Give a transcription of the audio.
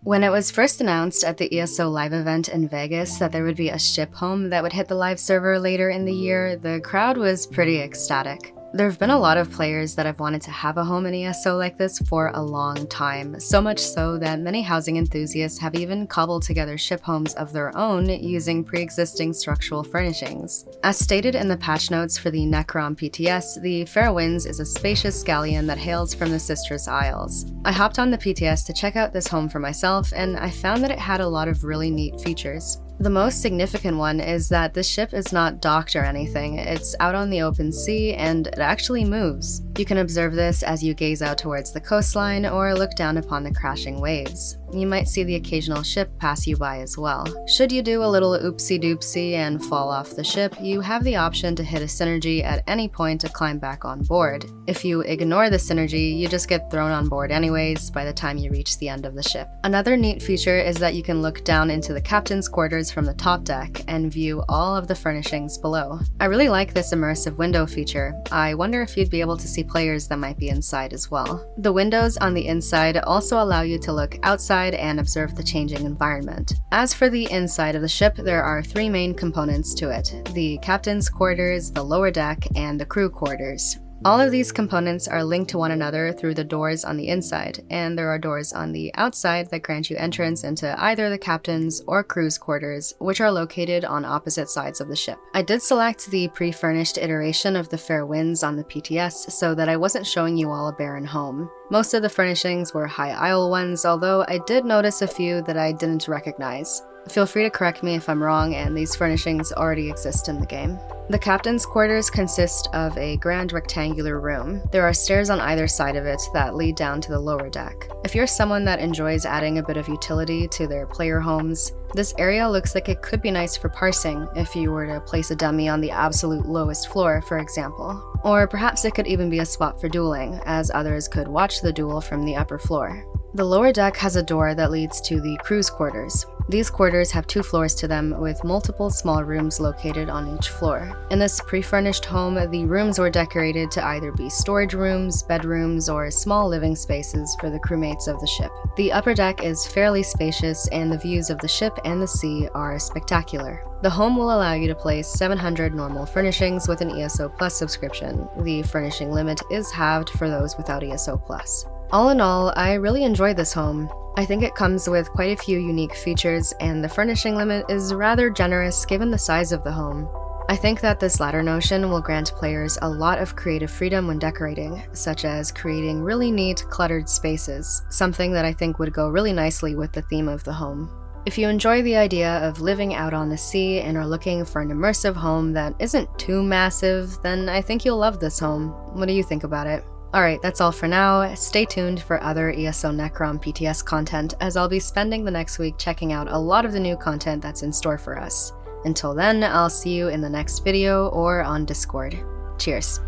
When it was first announced at the ESO live event in Vegas that there would be a ship home that would hit the live server later in the year, the crowd was pretty ecstatic. There have been a lot of players that have wanted to have a home in ESO like this for a long time, so much so that many housing enthusiasts have even cobbled together ship homes of their own using pre-existing structural furnishings. As stated in the patch notes for the Necrom PTS, the Fair Winds is a spacious galleon that hails from the Sistress Isles. I hopped on the PTS to check out this home for myself, and I found that it had a lot of really neat features. The most significant one is that this ship is not docked or anything. It's out on the open sea and it actually moves. You can observe this as you gaze out towards the coastline or look down upon the crashing waves. You might see the occasional ship pass you by as well. Should you do a little oopsie-doopsie and fall off the ship, you have the option to hit a synergy at any point to climb back on board. If you ignore the synergy, you just get thrown on board anyways by the time you reach the end of the ship. Another neat feature is that you can look down into the captain's quarters from the top deck and view all of the furnishings below. I really like this immersive window feature. I wonder if you'd be able to see players that might be inside as well. The windows on the inside also allow you to look outside and observe the changing environment. As for the inside of the ship, there are three main components to it: the captain's quarters, the lower deck, and the crew quarters. All of these components are linked to one another through the doors on the inside, and there are doors on the outside that grant you entrance into either the captain's or crew's quarters, which are located on opposite sides of the ship. I did select the pre-furnished iteration of the Fair Winds on the PTS so that I wasn't showing you all a barren home. Most of the furnishings were high aisle ones, although I did notice a few that I didn't recognize. Feel free to correct me if I'm wrong, and these furnishings already exist in the game. The captain's quarters consist of a grand rectangular room. There are stairs on either side of it that lead down to the lower deck. If you're someone that enjoys adding a bit of utility to their player homes, this area looks like it could be nice for parsing if you were to place a dummy on the absolute lowest floor, for example. Or perhaps it could even be a spot for dueling, as others could watch the duel from the upper floor. The lower deck has a door that leads to the crew's quarters. These quarters have 2 floors to them, with multiple small rooms located on each floor. In this pre-furnished home, the rooms were decorated to either be storage rooms, bedrooms, or small living spaces for the crewmates of the ship. The upper deck is fairly spacious, and the views of the ship and the sea are spectacular. The home will allow you to place 700 normal furnishings with an ESO Plus subscription. The furnishing limit is halved for those without ESO Plus. All in all, I really enjoyed this home. I think it comes with quite a few unique features, and the furnishing limit is rather generous given the size of the home. I think that this latter notion will grant players a lot of creative freedom when decorating, such as creating really neat, cluttered spaces, something that I think would go really nicely with the theme of the home. If you enjoy the idea of living out on the sea and are looking for an immersive home that isn't too massive, then I think you'll love this home. What do you think about it? Alright, that's all for now. Stay tuned for other ESO Necrom PTS content, as I'll be spending the next week checking out a lot of the new content that's in store for us. Until then, I'll see you in the next video or on Discord. Cheers!